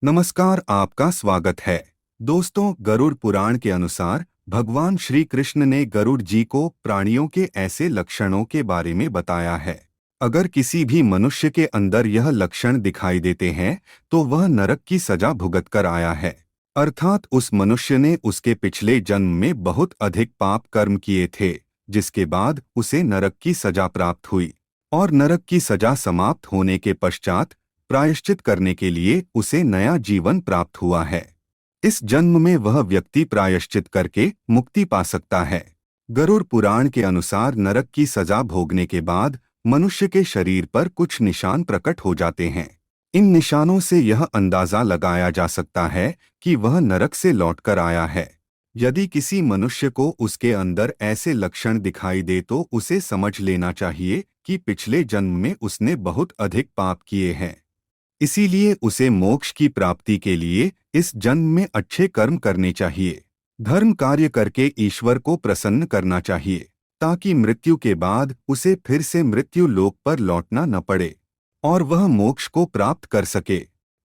नमस्कार, आपका स्वागत है। दोस्तों, गरुड़ पुराण के अनुसार भगवान श्री कृष्ण ने गरुड़ जी को प्राणियों के ऐसे लक्षणों के बारे में बताया है। अगर किसी भी मनुष्य के अंदर यह लक्षण दिखाई देते हैं तो वह नरक की सजा भुगत कर आया है। अर्थात उस मनुष्य ने उसके पिछले जन्म में बहुत अधिक पाप कर्म किए थे, जिसके बाद उसे नरक की सजा प्राप्त हुई। और नरक की सजा समाप्त होने के पश्चात प्रायश्चित करने के लिए उसे नया जीवन प्राप्त हुआ है। इस जन्म में वह व्यक्ति प्रायश्चित करके मुक्ति पा सकता है। गरुड़ पुराण के अनुसार नरक की सजा भोगने के बाद मनुष्य के शरीर पर कुछ निशान प्रकट हो जाते हैं। इन निशानों से यह अंदाजा लगाया जा सकता है कि वह नरक से लौटकर आया है। यदि किसी मनुष्य को उसके अंदर ऐसे लक्षण दिखाई दे तो उसे समझ लेना चाहिए कि पिछले जन्म में उसने बहुत अधिक पाप किए हैं। इसीलिए उसे मोक्ष की प्राप्ति के लिए इस जन्म में अच्छे कर्म करने चाहिए। धर्म कार्य करके ईश्वर को प्रसन्न करना चाहिए, ताकि मृत्यु के बाद उसे फिर से मृत्यु लोक पर लौटना न पड़े और वह मोक्ष को प्राप्त कर सके।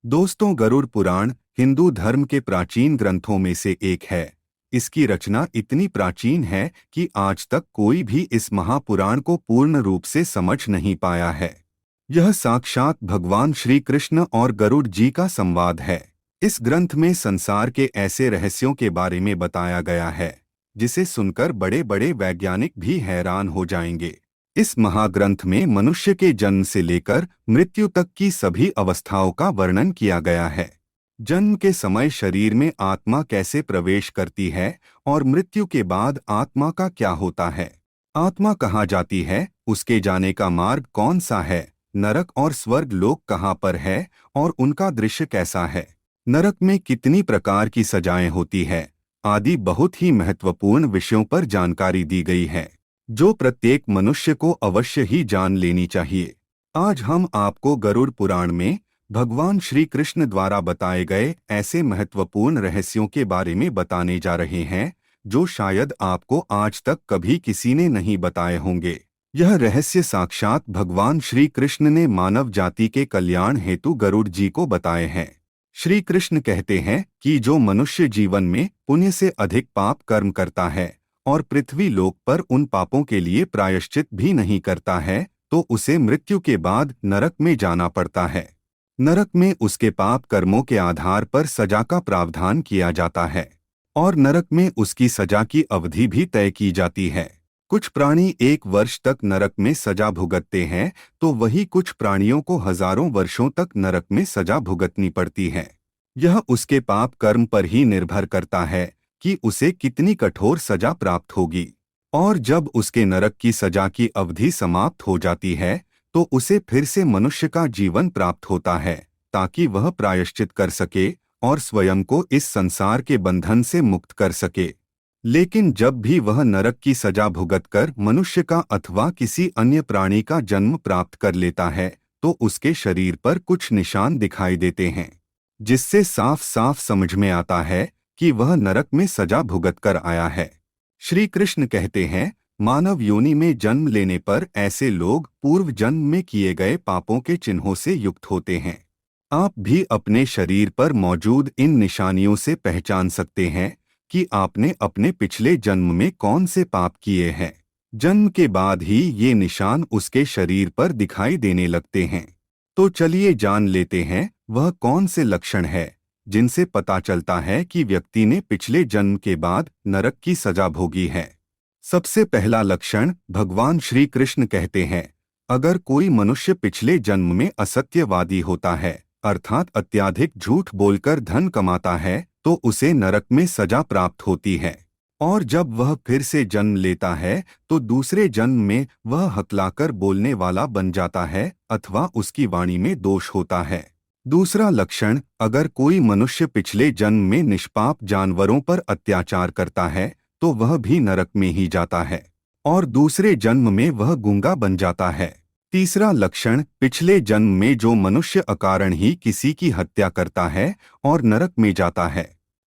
दोस्तों, गरुड़ पुराण हिंदू धर्म के प्राचीन ग्रंथों में से एक है। इसकी रचना इतनी प्राचीन है कि आज तक कोई भी इस महापुराण को पूर्ण रूप से समझ नहीं पाया है। यह साक्षात भगवान श्री कृष्ण और गरुड़ जी का संवाद है। इस ग्रंथ में संसार के ऐसे रहस्यों के बारे में बताया गया है जिसे सुनकर बड़े बड़े वैज्ञानिक भी हैरान हो जाएंगे। इस महाग्रंथ में मनुष्य के जन्म से लेकर मृत्यु तक की सभी अवस्थाओं का वर्णन किया गया है। जन्म के समय शरीर में आत्मा कैसे प्रवेश करती है और मृत्यु के बाद आत्मा का क्या होता है, आत्मा कहाँ जाती है, उसके जाने का मार्ग कौन सा है, नरक और स्वर्ग लोक कहाँ पर है और उनका दृश्य कैसा है, नरक में कितनी प्रकार की सजाएं होती है, आदि बहुत ही महत्वपूर्ण विषयों पर जानकारी दी गई है, जो प्रत्येक मनुष्य को अवश्य ही जान लेनी चाहिए। आज हम आपको गरुड़ पुराण में भगवान श्री कृष्ण द्वारा बताए गए ऐसे महत्वपूर्ण रहस्यों के बारे में बताने जा रहे हैं जो शायद आपको आज तक कभी किसी ने नहीं बताए होंगे। यह रहस्य साक्षात भगवान श्री कृष्ण ने मानव जाति के कल्याण हेतु गरुड़ जी को बताए हैं। श्री कृष्ण कहते हैं कि जो मनुष्य जीवन में पुण्य से अधिक पाप कर्म करता है और पृथ्वी लोक पर उन पापों के लिए प्रायश्चित भी नहीं करता है तो उसे मृत्यु के बाद नरक में जाना पड़ता है। नरक में उसके पाप कर्मों के आधार पर सजा का प्रावधान किया जाता है और नरक में उसकी सजा की अवधि भी तय की जाती है। कुछ प्राणी 1 वर्ष तक नरक में सजा भुगतते हैं तो वही कुछ प्राणियों को हजारों वर्षों तक नरक में सजा भुगतनी पड़ती है। यह उसके पाप कर्म पर ही निर्भर करता है कि उसे कितनी कठोर सजा प्राप्त होगी। और जब उसके नरक की सजा की अवधि समाप्त हो जाती है तो उसे फिर से मनुष्य का जीवन प्राप्त होता है ताकि वह प्रायश्चित कर सके और स्वयं को इस संसार के बंधन से मुक्त कर सके। लेकिन जब भी वह नरक की सजा भुगतकर मनुष्य का अथवा किसी अन्य प्राणी का जन्म प्राप्त कर लेता है तो उसके शरीर पर कुछ निशान दिखाई देते हैं, जिससे साफ साफ समझ में आता है कि वह नरक में सजा भुगत कर आया है। श्री कृष्ण कहते हैं, मानव योनि में जन्म लेने पर ऐसे लोग पूर्व जन्म में किए गए पापों के चिन्हों से युक्त होते हैं। आप भी अपने शरीर पर मौजूद इन निशानियों से पहचान सकते हैं कि आपने अपने पिछले जन्म में कौन से पाप किए हैं। जन्म के बाद ही ये निशान उसके शरीर पर दिखाई देने लगते हैं। तो चलिए जान लेते हैं वह कौन से लक्षण है जिनसे पता चलता है कि व्यक्ति ने पिछले जन्म के बाद नरक की सजा भोगी है। सबसे पहला लक्षण भगवान श्री कृष्ण कहते हैं, अगर कोई मनुष्य पिछले जन्म में असत्यवादी होता है अर्थात अत्याधिक झूठ बोलकर धन कमाता है तो उसे नरक में सजा प्राप्त होती है। और जब वह फिर से जन्म लेता है तो दूसरे जन्म में वह हकलाकर बोलने वाला बन जाता है अथवा उसकी वाणी में दोष होता है। दूसरा लक्षण, अगर कोई मनुष्य पिछले जन्म में निष्पाप जानवरों पर अत्याचार करता है तो वह भी नरक में ही जाता है और दूसरे जन्म में वह गूंगा बन जाता है। तीसरा लक्षण, पिछले जन्म में जो मनुष्य अकारण ही किसी की हत्या करता है और नरक में जाता है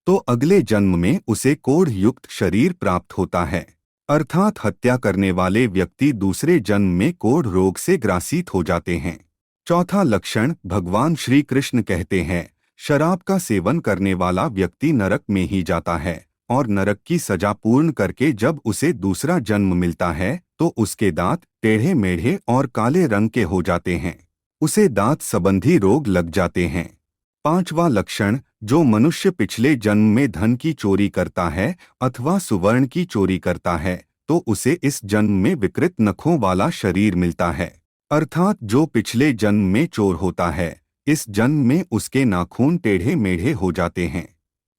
तो अगले जन्म में उसे कोढ़ युक्त शरीर प्राप्त होता है, अर्थात हत्या करने वाले व्यक्ति दूसरे जन्म में कोढ़ रोग से ग्रासित हो जाते हैं। चौथा लक्षण, भगवान श्री कृष्ण कहते हैं, शराब का सेवन करने वाला व्यक्ति नरक में ही जाता है और नरक की सजा पूर्ण करके जब उसे दूसरा जन्म मिलता है तो उसके दांत टेढ़े मेढ़े और काले रंग के हो जाते हैं। उसे दांत संबंधी रोग लग जाते हैं। 5वां लक्षण, जो मनुष्य पिछले जन्म में धन की चोरी करता है अथवा सुवर्ण की चोरी करता है तो उसे इस जन्म में विकृत नखों वाला शरीर मिलता है। अर्थात जो पिछले जन्म में चोर होता है इस जन्म में उसके नाखून टेढ़े मेढ़े हो जाते हैं।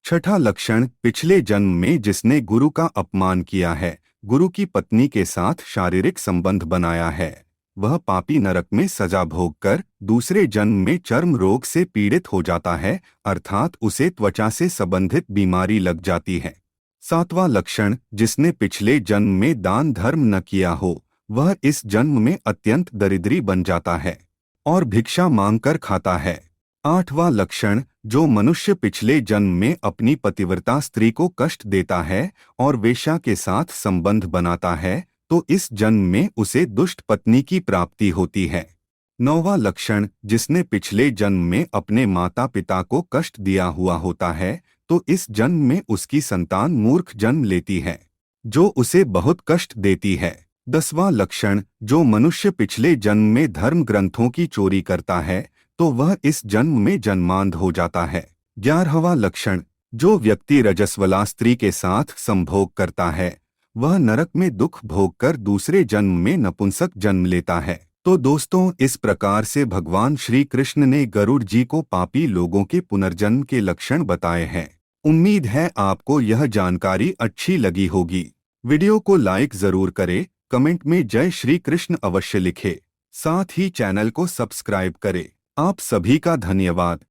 6ठा लक्षण, पिछले जन्म में जिसने गुरु का अपमान किया है, गुरु की पत्नी के साथ शारीरिक संबंध बनाया है, वह पापी नरक में सजा भोगकर दूसरे जन्म में चर्म रोग से पीड़ित हो जाता है, अर्थात उसे त्वचा से संबंधित बीमारी लग जाती है। 7वां लक्षण, जिसने पिछले जन्म में दान धर्म न किया हो वह इस जन्म में अत्यंत दरिद्री बन जाता है और भिक्षा मांगकर खाता है। 8वां लक्षण, जो मनुष्य पिछले जन्म में अपनी पतिव्रता स्त्री को कष्ट देता है और वेश्या के साथ संबंध बनाता है तो इस जन्म में उसे दुष्ट पत्नी की प्राप्ति होती है। 9वां लक्षण, जिसने पिछले जन्म में अपने माता पिता को कष्ट दिया हुआ होता है तो इस जन्म में उसकी संतान मूर्ख जन्म लेती है जो उसे बहुत कष्ट देती है। 10वां लक्षण, जो मनुष्य पिछले जन्म में धर्म ग्रंथों की चोरी करता है तो वह इस जन्म में जन्मांध हो जाता है। 11वां लक्षण, जो व्यक्ति रजस्वला स्त्री के साथ संभोग करता है वह नरक में दुख भोगकर दूसरे जन्म में नपुंसक जन्म लेता है। तो दोस्तों, इस प्रकार से भगवान श्री कृष्ण ने गरुड़ जी को पापी लोगों के पुनर्जन्म के लक्षण बताए हैं। उम्मीद है आपको यह जानकारी अच्छी लगी होगी। वीडियो को लाइक जरूर करें, कमेंट में जय श्री कृष्ण अवश्य लिखें, साथ ही चैनल को सब्सक्राइब करें। आप सभी का धन्यवाद।